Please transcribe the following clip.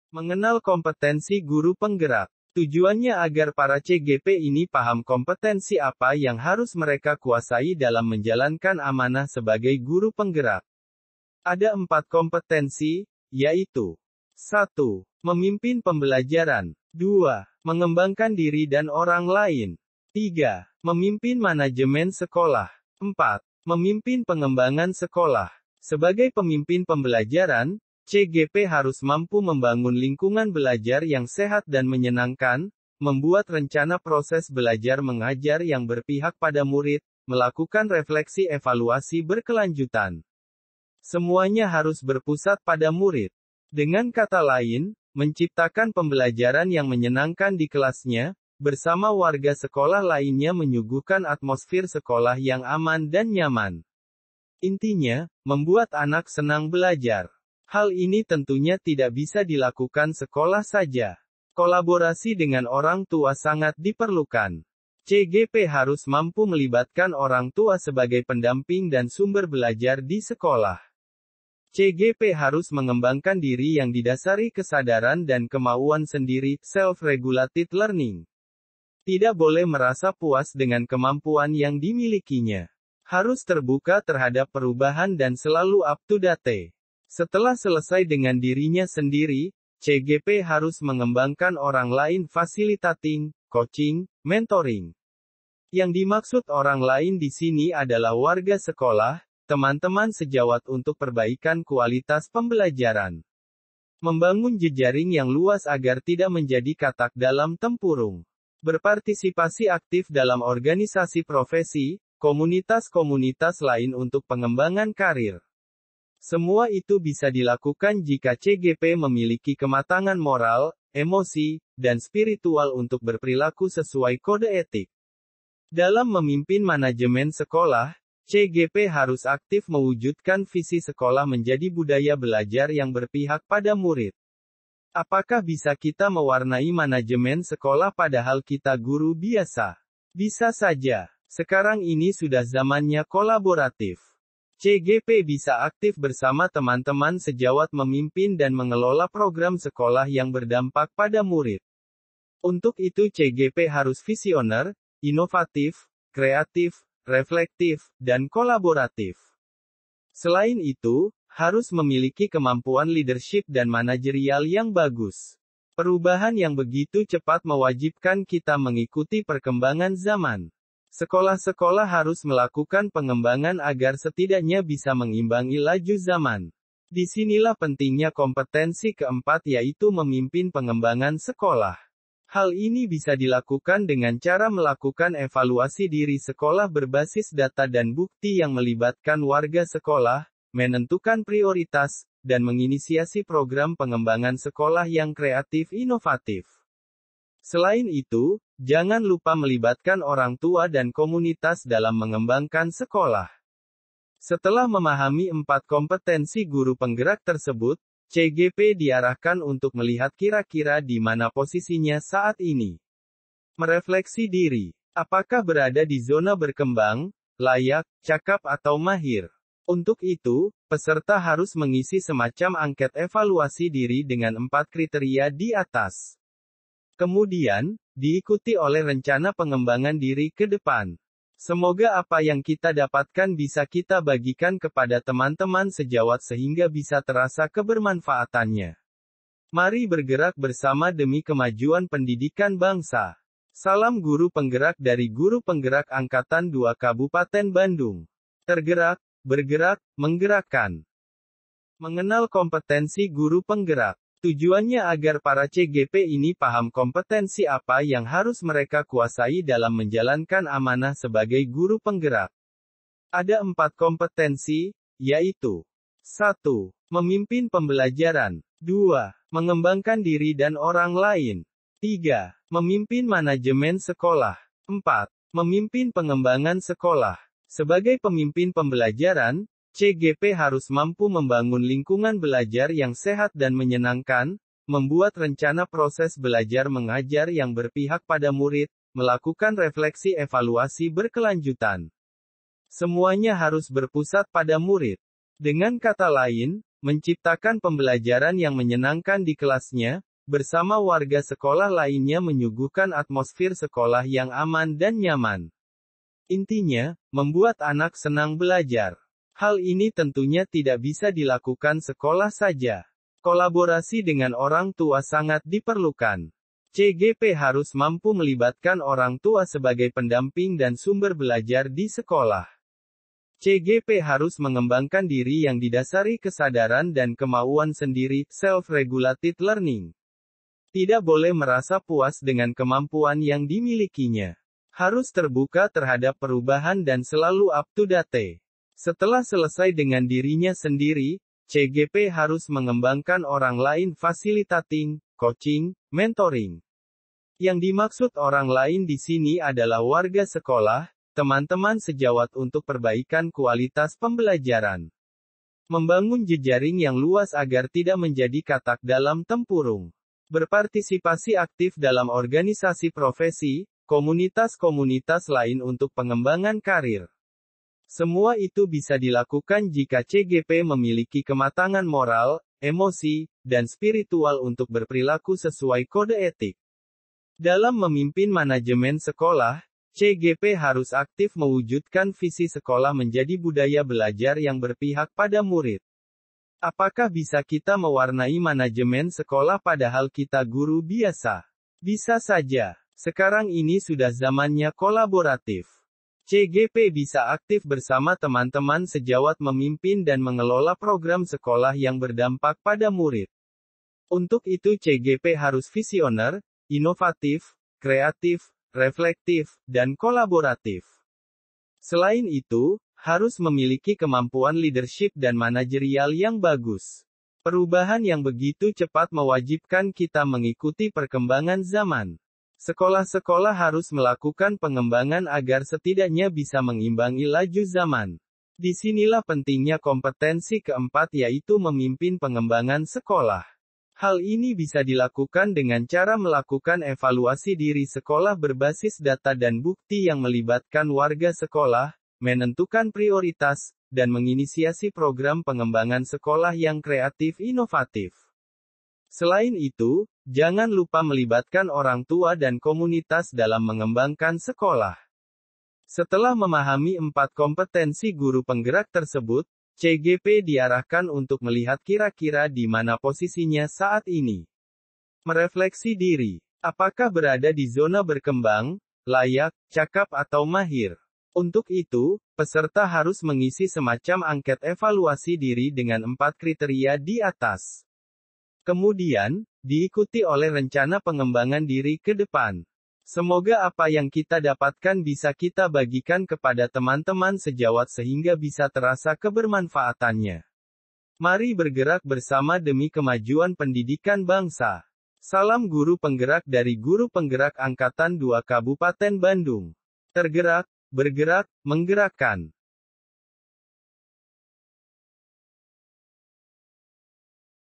Mengenal kompetensi guru penggerak. Tujuannya agar para CGP ini paham kompetensi apa yang harus mereka kuasai dalam menjalankan amanah sebagai guru penggerak. Ada 4 kompetensi, yaitu 1. Memimpin pembelajaran. 2. Mengembangkan diri dan orang lain. 3. Memimpin manajemen sekolah. 4. Memimpin pengembangan sekolah. Sebagai pemimpin pembelajaran, CGP harus mampu membangun lingkungan belajar yang sehat dan menyenangkan, membuat rencana proses belajar mengajar yang berpihak pada murid, melakukan refleksi evaluasi berkelanjutan. Semuanya harus berpusat pada murid. Dengan kata lain, menciptakan pembelajaran yang menyenangkan di kelasnya, bersama warga sekolah lainnya menyuguhkan atmosfer sekolah yang aman dan nyaman. Intinya, membuat anak senang belajar. Hal ini tentunya tidak bisa dilakukan sekolah saja. Kolaborasi dengan orang tua sangat diperlukan. CGP harus mampu melibatkan orang tua sebagai pendamping dan sumber belajar di sekolah. CGP harus mengembangkan diri yang didasari kesadaran dan kemauan sendiri, self-regulated learning. Tidak boleh merasa puas dengan kemampuan yang dimilikinya. Harus terbuka terhadap perubahan dan selalu up to date. Setelah selesai dengan dirinya sendiri, CGP harus mengembangkan orang lain facilitating, coaching, mentoring. Yang dimaksud orang lain di sini adalah warga sekolah, teman-teman sejawat untuk perbaikan kualitas pembelajaran. Membangun jejaring yang luas agar tidak menjadi katak dalam tempurung. Berpartisipasi aktif dalam organisasi profesi, komunitas-komunitas lain untuk pengembangan karir. Semua itu bisa dilakukan jika CGP memiliki kematangan moral, emosi, dan spiritual untuk berperilaku sesuai kode etik. Dalam memimpin manajemen sekolah, CGP harus aktif mewujudkan visi sekolah menjadi budaya belajar yang berpihak pada murid. Apakah bisa kita mewarnai manajemen sekolah padahal kita guru biasa? Bisa saja. Sekarang ini sudah zamannya kolaboratif. CGP bisa aktif bersama teman-teman sejawat memimpin dan mengelola program sekolah yang berdampak pada murid. Untuk itu CGP harus visioner, inovatif, kreatif, reflektif, dan kolaboratif. Selain itu, harus memiliki kemampuan leadership dan manajerial yang bagus. Perubahan yang begitu cepat mewajibkan kita mengikuti perkembangan zaman. Sekolah-sekolah harus melakukan pengembangan agar setidaknya bisa mengimbangi laju zaman. Disinilah pentingnya kompetensi keempat yaitu memimpin pengembangan sekolah. Hal ini bisa dilakukan dengan cara melakukan evaluasi diri sekolah berbasis data dan bukti yang melibatkan warga sekolah, menentukan prioritas, dan menginisiasi program pengembangan sekolah yang kreatif inovatif. Selain itu, jangan lupa melibatkan orang tua dan komunitas dalam mengembangkan sekolah. Setelah memahami 4 kompetensi guru penggerak tersebut, CGP diarahkan untuk melihat kira-kira di mana posisinya saat ini. Merefleksi diri. Apakah berada di zona berkembang, layak, cakap atau mahir? Untuk itu, peserta harus mengisi semacam angket evaluasi diri dengan 4 kriteria di atas. Kemudian, diikuti oleh rencana pengembangan diri ke depan. Semoga apa yang kita dapatkan bisa kita bagikan kepada teman-teman sejawat sehingga bisa terasa kebermanfaatannya. Mari bergerak bersama demi kemajuan pendidikan bangsa. Salam guru penggerak dari Guru Penggerak Angkatan 2 Kabupaten Bandung. Tergerak, bergerak, menggerakkan. Mengenal kompetensi guru penggerak. Tujuannya agar para CGP ini paham kompetensi apa yang harus mereka kuasai dalam menjalankan amanah sebagai guru penggerak. Ada 4 kompetensi, yaitu 1. Memimpin pembelajaran. 2. Mengembangkan diri dan orang lain. 3. Memimpin manajemen sekolah. 4. Memimpin pengembangan sekolah. Sebagai pemimpin pembelajaran, CGP harus mampu membangun lingkungan belajar yang sehat dan menyenangkan, membuat rencana proses belajar mengajar yang berpihak pada murid, melakukan refleksi evaluasi berkelanjutan. Semuanya harus berpusat pada murid. Dengan kata lain, menciptakan pembelajaran yang menyenangkan di kelasnya, bersama warga sekolah lainnya menyuguhkan atmosfer sekolah yang aman dan nyaman. Intinya, membuat anak senang belajar. Hal ini tentunya tidak bisa dilakukan sekolah saja. Kolaborasi dengan orang tua sangat diperlukan. CGP harus mampu melibatkan orang tua sebagai pendamping dan sumber belajar di sekolah. CGP harus mengembangkan diri yang didasari kesadaran dan kemauan sendiri, self-regulated learning. Tidak boleh merasa puas dengan kemampuan yang dimilikinya. Harus terbuka terhadap perubahan dan selalu up to date. Setelah selesai dengan dirinya sendiri, CGP harus mengembangkan orang lain facilitating, coaching, mentoring. Yang dimaksud orang lain di sini adalah warga sekolah, teman-teman sejawat untuk perbaikan kualitas pembelajaran. Membangun jejaring yang luas agar tidak menjadi katak dalam tempurung. Berpartisipasi aktif dalam organisasi profesi, komunitas-komunitas lain untuk pengembangan karir. Semua itu bisa dilakukan jika CGP memiliki kematangan moral, emosi, dan spiritual untuk berperilaku sesuai kode etik. Dalam memimpin manajemen sekolah, CGP harus aktif mewujudkan visi sekolah menjadi budaya belajar yang berpihak pada murid. Apakah bisa kita mewarnai manajemen sekolah padahal kita guru biasa? Bisa saja. Sekarang ini sudah zamannya kolaboratif. CGP bisa aktif bersama teman-teman sejawat memimpin dan mengelola program sekolah yang berdampak pada murid. Untuk itu CGP harus visioner, inovatif, kreatif, reflektif, dan kolaboratif. Selain itu, harus memiliki kemampuan leadership dan manajerial yang bagus. Perubahan yang begitu cepat mewajibkan kita mengikuti perkembangan zaman. Sekolah-sekolah harus melakukan pengembangan agar setidaknya bisa mengimbangi laju zaman. Disinilah pentingnya kompetensi keempat yaitu memimpin pengembangan sekolah. Hal ini bisa dilakukan dengan cara melakukan evaluasi diri sekolah berbasis data dan bukti yang melibatkan warga sekolah, menentukan prioritas, dan menginisiasi program pengembangan sekolah yang kreatif inovatif. Selain itu, jangan lupa melibatkan orang tua dan komunitas dalam mengembangkan sekolah. Setelah memahami 4 kompetensi guru penggerak tersebut, CGP diarahkan untuk melihat kira-kira di mana posisinya saat ini. Merefleksi diri. Apakah berada di zona berkembang, layak, cakap atau mahir? Untuk itu, peserta harus mengisi semacam angket evaluasi diri dengan 4 kriteria di atas. Kemudian, diikuti oleh rencana pengembangan diri ke depan. Semoga apa yang kita dapatkan bisa kita bagikan kepada teman-teman sejawat sehingga bisa terasa kebermanfaatannya. Mari bergerak bersama demi kemajuan pendidikan bangsa. Salam guru penggerak dari Guru Penggerak Angkatan 2 Kabupaten Bandung. Tergerak, bergerak, menggerakkan.